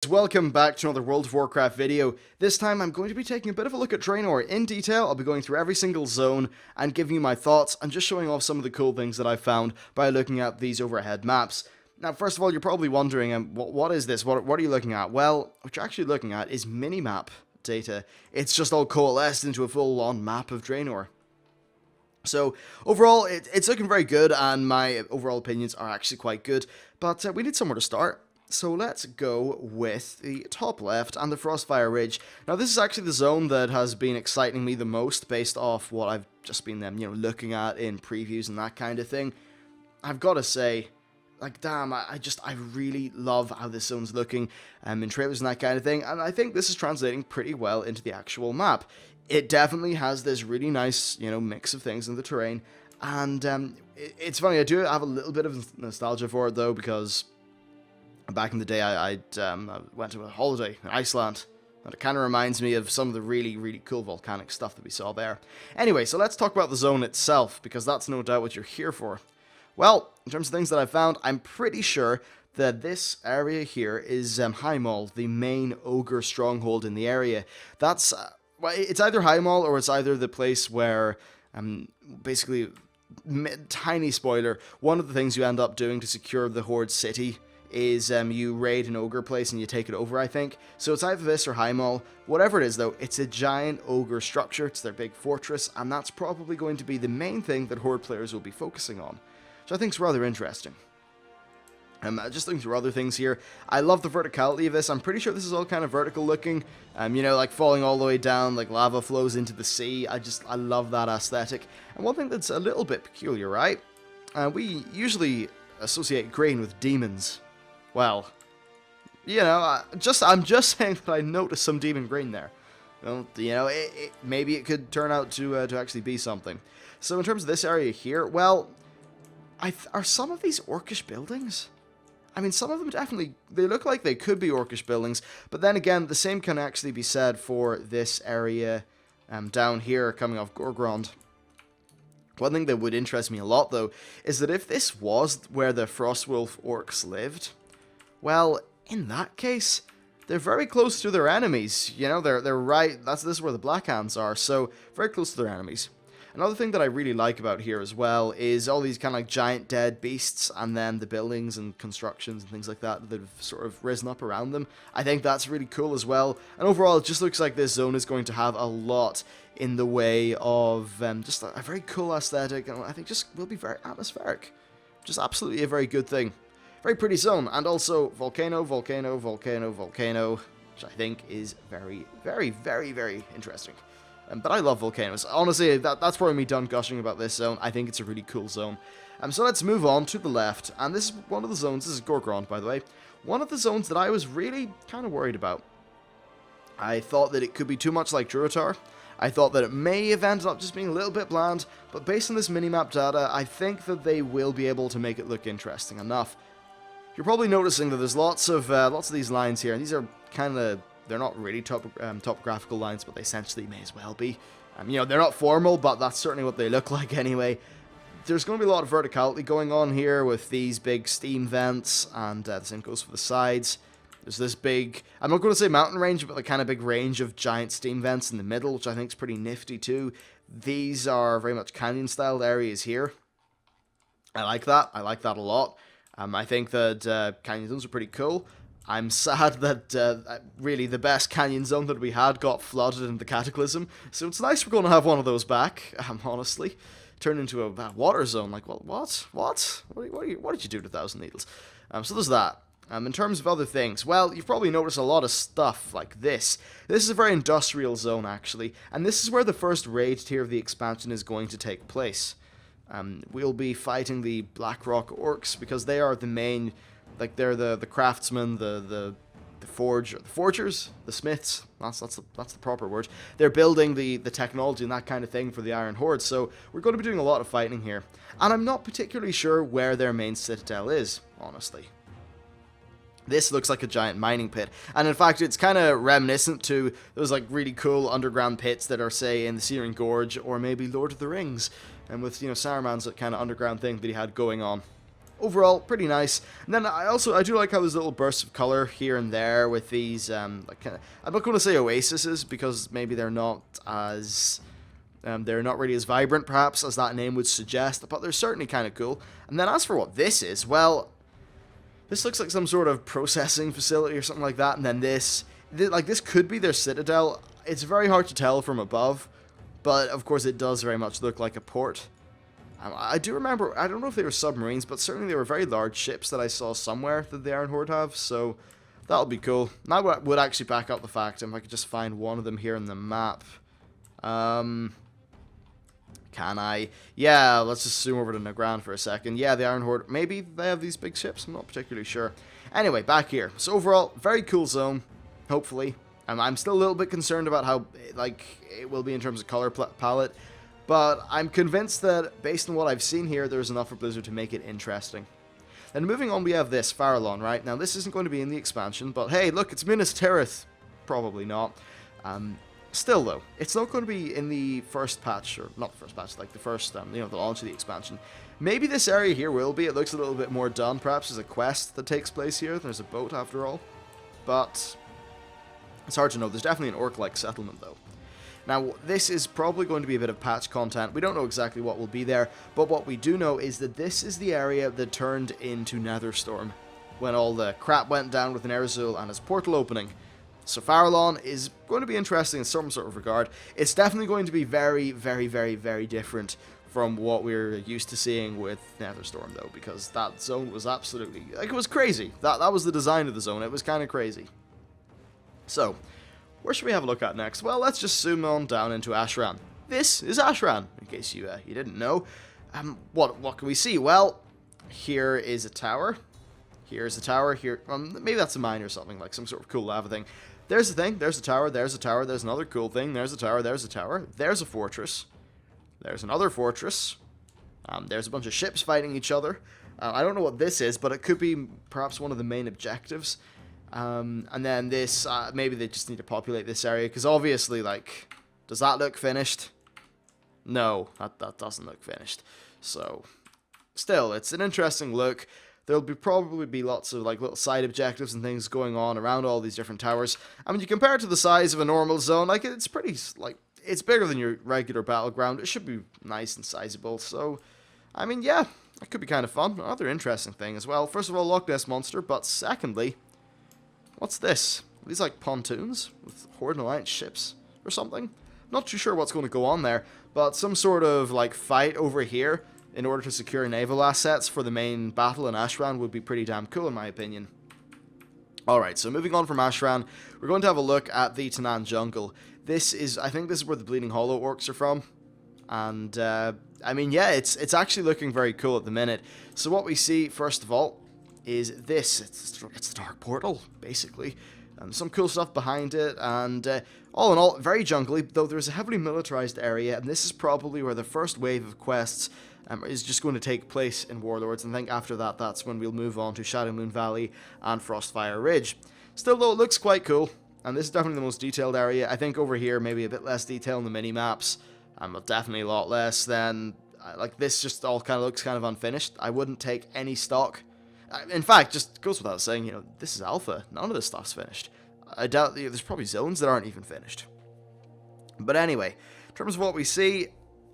Welcome back to another World of Warcraft video. This time I'm going to be taking a bit of a look at Draenor in detail. I'll be going through every single zone and giving you my thoughts and just showing off some of the cool things that I've found by looking at these overhead maps. Now, first of all, you're probably wondering, what is this? What are you looking at? Well, what you're actually looking at is minimap data. It's just all coalesced into a full-on map of Draenor. So, overall, it's looking very good, and my overall opinions are actually quite good, but we need somewhere to start. So let's go with the top left and the Frostfire Ridge. Now this is actually the zone that has been exciting me the most based off what I've just been looking at in previews and that kind of thing. I've got to say, like, damn, I really love how this zone's looking in trailers and that kind of thing, and I think this is translating pretty well into the actual map. It definitely has this really nice, mix of things in the terrain, and it's funny, I do have a little bit of nostalgia for it though, because back in the day, I went to a holiday in Iceland, and it kind of reminds me of some of the really, really cool volcanic stuff that we saw there. Anyway, so let's talk about the zone itself, because that's no doubt what you're here for. Well, in terms of things that I've found, I'm pretty sure that this area here is Highmaul, the main ogre stronghold in the area. That's, well, it's either Highmaul or it's either the place where, basically, tiny spoiler, one of the things you end up doing to secure the Horde city is you raid an ogre place and you take it over, I think. So it's either this or Highmaul. Whatever it is, though, it's a giant ogre structure. It's their big fortress, and that's probably going to be the main thing that Horde players will be focusing on, which I think is rather interesting. Just looking through other things here, I love the verticality of this. I'm pretty sure this is all kind of vertical looking, like falling all the way down, like lava flows into the sea. I love that aesthetic. And one thing that's a little bit peculiar, right? We usually associate green with demons. Well, I'm just saying that I noticed some demon green there. Maybe it could turn out to actually be something. So in terms of this area here, well, are some of these orcish buildings? I mean, some of them definitely, they look like they could be orcish buildings, but then again, the same can actually be said for this area down here coming off Gorgrond. One thing that would interest me a lot, though, is that if this was where the Frostwolf orcs lived, well, in that case, they're very close to their enemies. They're right. This is where the Black Hands are, so very close to their enemies. Another thing that I really like about here as well is all these kind of like giant dead beasts, and then the buildings and constructions and things like that that have sort of risen up around them. I think that's really cool as well. And overall, it just looks like this zone is going to have a lot in the way of just a very cool aesthetic, and I think just will be very atmospheric. Just absolutely a very good thing. Very pretty zone, and also volcano, volcano, volcano, volcano, which I think is very, very, very, very interesting. But I love volcanoes. Honestly, that's probably me done gushing about this zone. I think it's a really cool zone. So let's move on to the left, and this is one of the zones, this is Gorgrond, by the way, one of the zones that I was really kind of worried about. I thought that it could be too much like Durotar. I thought that it may have ended up just being a little bit bland, but based on this minimap data, I think that they will be able to make it look interesting enough. You're probably noticing that there's lots of these lines here, and these are kind of, they're not really topographical lines, but they essentially may as well be. They're not formal, but that's certainly what they look like anyway. There's going to be a lot of verticality going on here with these big steam vents, and the same goes for the sides. There's this big, I'm not going to say mountain range, but the kind of big range of giant steam vents in the middle, which I think is pretty nifty too. These are very much canyon-styled areas here. I like that a lot. I think that canyon zones are pretty cool. I'm sad that really the best canyon zone that we had got flooded in the Cataclysm, so it's nice we're going to have one of those back, honestly. Turned into a water zone, like, well, what? What did you do to Thousand Needles? So there's that. In terms of other things, well, you've probably noticed a lot of stuff like this. This is a very industrial zone, actually, and this is where the first raid tier of the expansion is going to take place. We'll be fighting the Blackrock Orcs, because they are the main, like, they're the craftsmen, the forgers, the smiths, that's the proper word. They're building the technology and that kind of thing for the Iron Horde, so we're going to be doing a lot of fighting here. And I'm not particularly sure where their main citadel is, honestly. This looks like a giant mining pit, and in fact it's kind of reminiscent to those like really cool underground pits that are, say, in the Searing Gorge, or maybe Lord of the Rings, and with, Saruman's kind of underground thing that he had going on. overall, pretty nice. And then I do like how there's little bursts of color here and there with these, like I'm not going to say oases because maybe they're not as, they're not really as vibrant perhaps as that name would suggest, but they're certainly kind of cool. And then as for what this is, well, this looks like some sort of processing facility or something like that. And then this could be their citadel. It's very hard to tell from above, but of course it does very much look like a port. I do remember, I don't know if they were submarines, but certainly they were very large ships that I saw somewhere that the Iron Horde have, so that'll be cool. Now I would actually back up the fact if I could just find one of them here in the map. Can I? Yeah, let's just zoom over to Negran for a second. Yeah, the Iron Horde, maybe they have these big ships, I'm not particularly sure. Anyway, back here. So overall, very cool zone, hopefully. I'm still a little bit concerned about how, like, it will be in terms of color palette. But I'm convinced that, based on what I've seen here, there's enough for Blizzard to make it interesting. Then moving on, we have this, Farallon, right? Now, this isn't going to be in the expansion, but hey, look, it's Minas Tirith. Probably not. Still, though, it's not going to be in the first patch, or not the first patch, like the first, the launch of the expansion. Maybe this area here will be. It looks a little bit more done. Perhaps there's a quest that takes place here. There's a boat, after all. But it's hard to know. There's definitely an orc-like settlement, though. Now, this is probably going to be a bit of patch content. We don't know exactly what will be there, but what we do know is that this is the area that turned into Netherstorm when all the crap went down with Ner'zhul and his portal opening. So Farallon is going to be interesting in some sort of regard. It's definitely going to be very, very, very, very different from what we're used to seeing with Netherstorm, though, because that zone was absolutely, like, it was crazy. That was the design of the zone. It was kind of crazy. So, where should we have a look at next? Well, let's just zoom on down into Ashran. This is Ashran, in case you didn't know. What can we see? Well, here is a tower. Here's a tower. Here, maybe that's a mine or something, like some sort of cool lava thing. There's a thing. There's a tower. There's a tower. There's another cool thing. There's a tower. There's a tower. There's a fortress. There's another fortress. There's a bunch of ships fighting each other. I don't know what this is, but it could be perhaps one of the main objectives. And then this, maybe they just need to populate this area, because obviously, like, does that look finished? No, that doesn't look finished. So, still, it's an interesting look. There'll probably be lots of, like, little side objectives and things going on around all these different towers. I mean, you compare it to the size of a normal zone, like, it's pretty, like, it's bigger than your regular battleground. It should be nice and sizable, so, I mean, yeah, that could be kind of fun. Another interesting thing as well. First of all, Loch Ness Monster, but secondly, what's this? Are these like pontoons with Horde and Alliance ships or something? Not too sure what's going to go on there, but some sort of like fight over here in order to secure naval assets for the main battle in Ashran would be pretty damn cool in my opinion. Alright, so moving on from Ashran, we're going to have a look at the Tanaan jungle. I think this is where the Bleeding Hollow orcs are from. And, I mean, yeah, it's actually looking very cool at the minute. So what we see, first of all, is this. It's the Dark Portal, basically. Some cool stuff behind it, and all in all, very jungly, though there's a heavily militarized area, and this is probably where the first wave of quests is just going to take place in Warlords, and I think after that, that's when we'll move on to Shadowmoon Valley and Frostfire Ridge. Still, though, it looks quite cool, and this is definitely the most detailed area. I think over here, maybe a bit less detail in the mini-maps, but definitely a lot less than, like, this just all kind of looks kind of unfinished. I wouldn't take any stock. In fact, just goes without saying, you know, this is alpha. None of this stuff's finished. I doubt there's probably zones that aren't even finished. But anyway, in terms of what we see,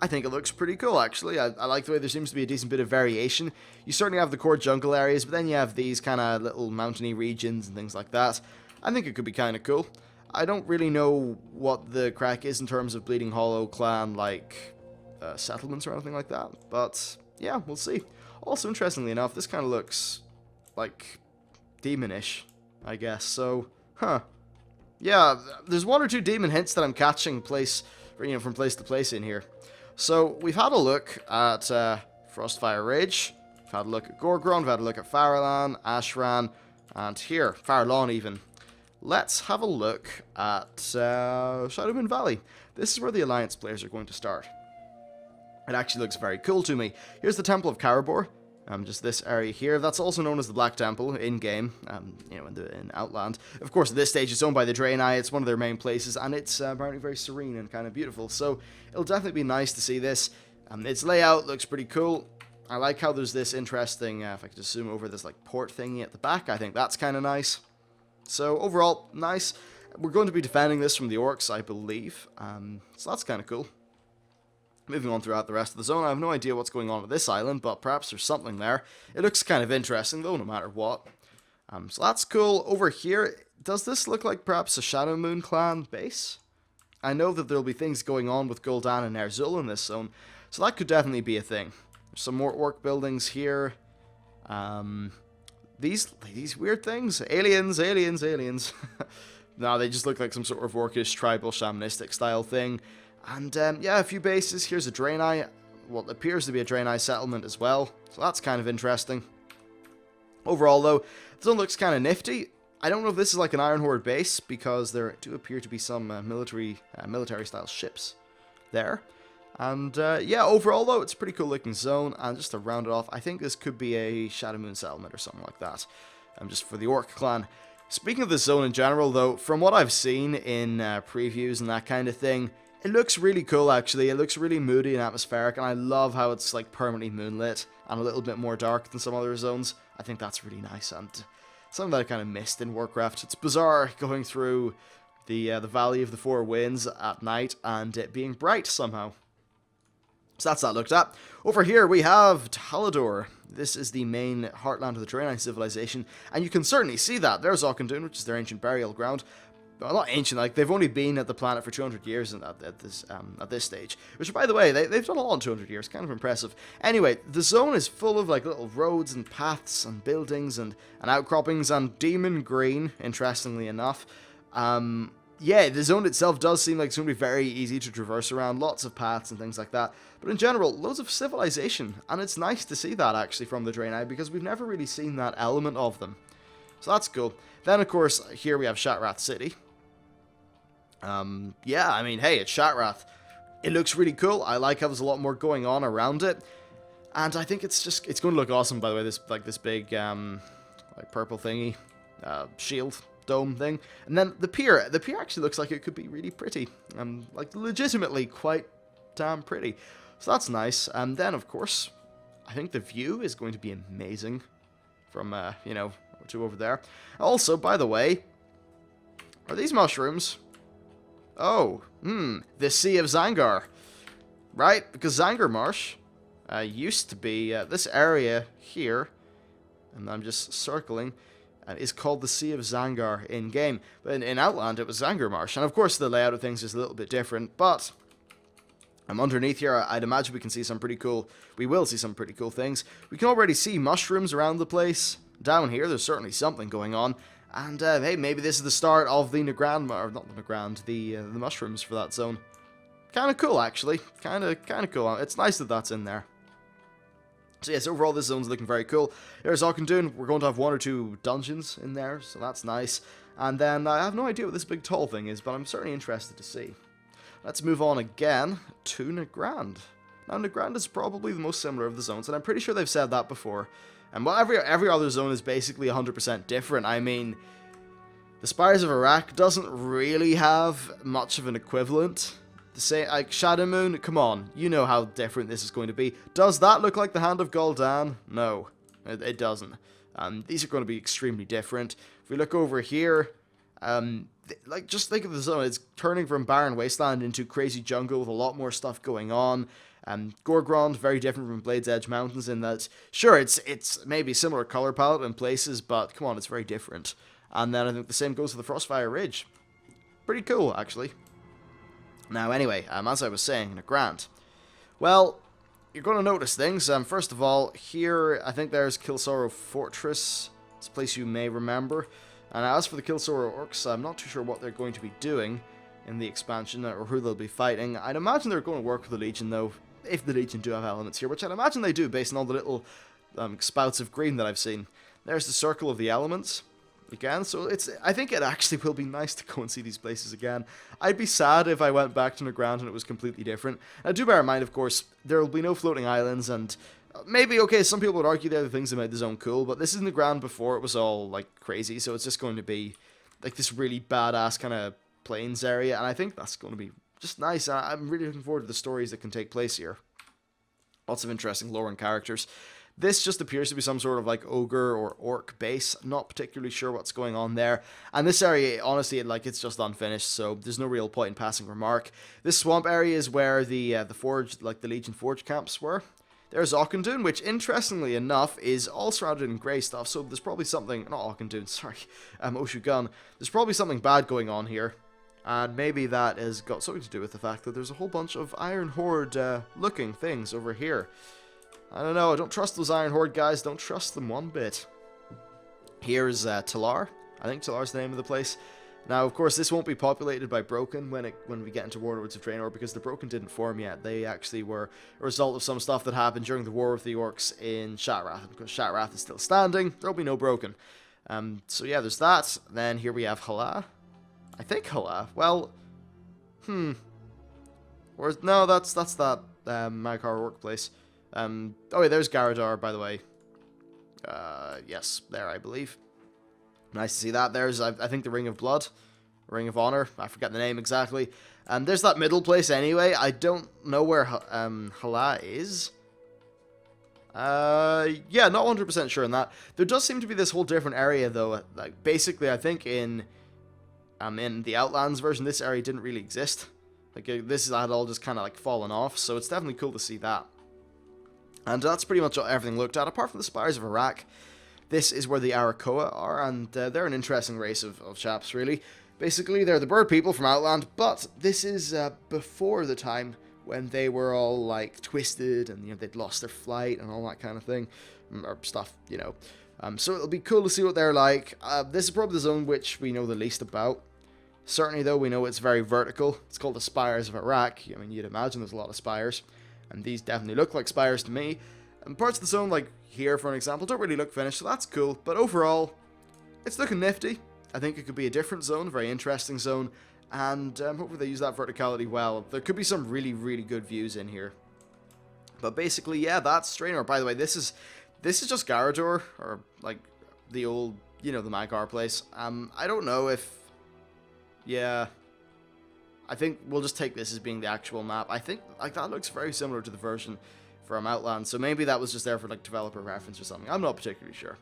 I think it looks pretty cool, actually. I like the way there seems to be a decent bit of variation. You certainly have the core jungle areas, but then you have these kind of little mountainy regions and things like that. I think it could be kind of cool. I don't really know what the crack is in terms of Bleeding Hollow clan, like, settlements or anything like that. But, yeah, we'll see. Also, interestingly enough, this kind of looks like demonish, I guess. So, yeah, there's one or two demon hints that I'm catching from place to place in here. So, we've had a look at Frostfire Ridge, we've had a look at Gorgron, we've had a look at Farallon, Ashran, and here, Farallon even. Let's have a look at Shadowmoon Valley. This is where the Alliance players are going to start. It actually looks very cool to me. Here's the Temple of Karabor. Just this area here. That's also known as the Black Temple in-game, you know, in Outland. Of course, at this stage, it's owned by the Draenei. It's one of their main places, and it's apparently very serene and kind of beautiful. So, it'll definitely be nice to see this. Its layout looks pretty cool. I like how there's this interesting, if I could just zoom over this like port thingy at the back, I think that's kind of nice. So overall, nice. We're going to be defending this from the orcs, I believe, so that's kind of cool. Moving on throughout the rest of the zone, I have no idea what's going on with this island, but perhaps there's something there. It looks kind of interesting though, no matter what. So that's cool. Over here, does this look like perhaps a Shadow Moon clan base? I know that there'll be things going on with Gul'dan and Ner'zhul in this zone, so that could definitely be a thing. There's some more orc buildings here. These weird things. Aliens. No, they just look like some sort of orcish, tribal, shamanistic style thing. And yeah, a few bases. Here's a Draenei, what appears to be a Draenei settlement as well. So that's kind of interesting. Overall though, the zone looks kind of nifty. I don't know if this is like an Iron Horde base, because there do appear to be some military style ships there. And yeah, overall though, it's a pretty cool looking zone. And just to round it off, I think this could be a Shadow Moon settlement or something like that. Just for the Orc clan. Speaking of the zone in general though, from what I've seen in previews and that kind of thing, it looks really cool actually. It looks really moody and atmospheric, and I love how it's like permanently moonlit and a little bit more dark than some other zones. I think that's really nice, and something that I kind of missed in Warcraft. It's bizarre going through the Valley of the Four Winds at night and it being bright somehow. So that's that looked at. Over here we have Talador. This is the main heartland of the Draenei civilization, and you can certainly see that. There's Auchindoun, which is their ancient burial ground. Well, not ancient, like, they've only been at the planet for 200 years at this stage. Which, by the way, they've done a lot in 200 years, kind of impressive. Anyway, the zone is full of, like, little roads and paths and buildings and outcroppings and demon green, interestingly enough. Yeah, the zone itself does seem like it's going to be very easy to traverse around, lots of paths and things like that. But in general, loads of civilization, and it's nice to see that, actually, from the Draenei, because we've never really seen that element of them. So that's cool. Then, of course, here we have Shattrath City. Yeah, I mean, hey, it's Shattrath. It looks really cool. I like how there's a lot more going on around it. And I think it's going to look awesome, by the way, this big, like, purple thingy, shield dome thing. And then the pier actually looks like it could be really pretty. Like, legitimately quite damn pretty. So that's nice. And then, of course, I think the view is going to be amazing from, you know, to over there. Also, by the way, are these mushrooms? Oh, the Sea of Zangar. Right, because Zangar Marsh used to be this area here, and I'm just circling, is called the Sea of Zangar in-game. But in Outland, it was Zangar Marsh. And of course, the layout of things is a little bit different, but underneath here, I'd imagine we can see some pretty cool, we will see some pretty cool things. We can already see mushrooms around the place. Down here, there's certainly something going on. And, hey, maybe this is the start of the Nagrand, or not the Nagrand, the mushrooms for that zone. Kind of cool, actually. Kind of cool. It's nice that that's in there. So, yes, overall, this zone's looking very cool. There's Auchindoun. We're going to have 1 or 2 dungeons in there, so that's nice. And then, I have no idea what this big tall thing is, but I'm certainly interested to see. Let's move on again to Nagrand. Now, Nagrand is probably the most similar of the zones, and I'm pretty sure they've said that before. And well, every other zone is basically 100% different. I mean, the Spires of Iraq doesn't really have much of an equivalent. To say, like, Shadow Moon, come on, you know how different this is going to be. Does that look like the Hand of Gul'dan? No, it doesn't. These are going to be extremely different. If we look over here, like, just think of the zone. It's turning from barren wasteland into crazy jungle with a lot more stuff going on. Gorgrond, very different from Blade's Edge Mountains in that, sure, it's maybe similar color palette in places, but come on, it's very different. And then I think the same goes for the Frostfire Ridge. Pretty cool, actually. Now, anyway, as I was saying, Nagrand. Well, you're going to notice things. First of all, here, I think there's Kilsorrow Fortress. It's a place you may remember. And as for the Kilsorrow Orcs, I'm not too sure what they're going to be doing in the expansion, or who they'll be fighting. I'd imagine they're going to work with the Legion, though, if the Legion do have elements here, which I'd imagine they do, based on all the little spouts of green that I've seen. There's the Circle of the Elements, again, so I think it actually will be nice to go and see these places again. I'd be sad if I went back to Nagrand and it was completely different. Now, do bear in mind, of course, there will be no floating islands, and maybe, okay, some people would argue they're the things that made the zone cool, but this is Nagrand before it was all, like, crazy, so it's just going to be, like, this really badass kind of plains area, and I think that's going to be just nice. I'm really looking forward to the stories that can take place here. Lots of interesting lore and characters. This just appears to be some sort of like ogre or orc base. Not particularly sure what's going on there. And this area, honestly, it's just unfinished, so there's no real point in passing remark. This swamp area is where the forge, like the Legion Forge camps were. There's Auchindoun, which interestingly enough is all surrounded in grey stuff. So there's probably something, not Auchindoun, sorry, Oshugun. There's probably something bad going on here. And maybe that has got something to do with the fact that there's a whole bunch of Iron Horde looking things over here. I don't know, I don't trust those Iron Horde guys, don't trust them one bit. Here's Talar. I think Talar's the name of the place. Now, of course, this won't be populated by Broken when we get into Warlords of Draenor, because the Broken didn't form yet. They actually were a result of some stuff that happened during the War of the Orcs in Shattrath. Because Shattrath is still standing, there'll be no Broken. So yeah, there's that. Then here we have Hala. I think Hala. Well, no, that's that Makar workplace. Oh wait, there's Garadar, by the way. Yes, there, I believe. Nice to see that. There's, I think, the Ring of Blood. Ring of Honor. I forget the name exactly. There's that middle place anyway. I don't know where Hala is. Yeah, not 100% sure on that. There does seem to be this whole different area, though. Like, basically, I think in the Outlands version, this area didn't really exist. Like, this had all just kind of, like, fallen off, so it's definitely cool to see that. And that's pretty much everything looked at, apart from the Spires of Iraq. This is where the Arakoa are, and they're an interesting race of chaps, really. Basically, they're the bird people from Outland, but this is before the time when they were all, like, twisted, and, they'd lost their flight, and all that kind of thing. Or stuff, So it'll be cool to see what they're like. This is probably the zone which we know the least about. Certainly, though, we know it's very vertical. It's called the Spires of Iraq. I mean, you'd imagine there's a lot of spires. And these definitely look like spires to me. And parts of the zone, like here, for an example, don't really look finished, so that's cool. But overall, it's looking nifty. I think it could be a different zone, a very interesting zone. And hopefully they use that verticality well. There could be some really, really good views in here. But basically, yeah, that's Draenor. By the way, this is just Garador, or like the old, the Makar place. I don't know if... Yeah... I think we'll just take this as being the actual map. I think that looks very similar to the version from Outland, so maybe that was just there for like developer reference or something. I'm not particularly sure.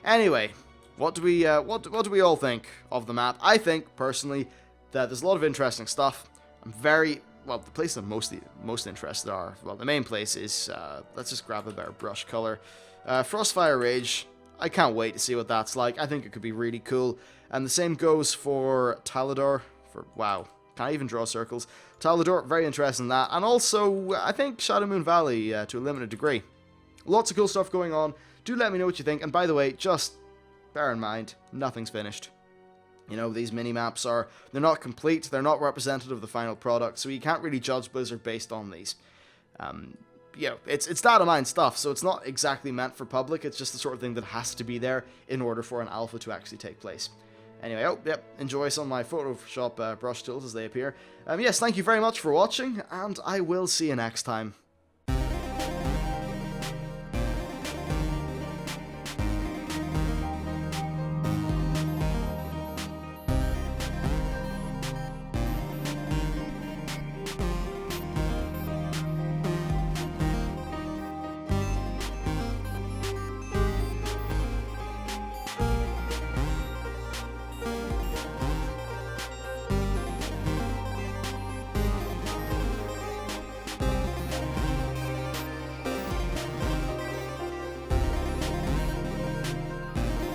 Anyway, what do we all think of the map? I think personally that there's a lot of interesting stuff. I'm very the places I'm most interested are, the main place is let's just grab a better brush color. Frostfire Rage. I can't wait to see what that's like. I think it could be really cool. And the same goes for Talador. Wow. Can I even draw circles? Talador, very interested in that. And also, I think Shadow Moon Valley to a limited degree. Lots of cool stuff going on. Do let me know what you think. And by the way, just bear in mind, nothing's finished. These mini-maps they're not complete. They're not representative of the final product. So you can't really judge Blizzard based on these. It's Datamined stuff. So it's not exactly meant for public. It's just the sort of thing that has to be there in order for an alpha to actually take place. Anyway, enjoy some of my Photoshop brush tools as they appear. Yes, thank you very much for watching, and I will see you next time.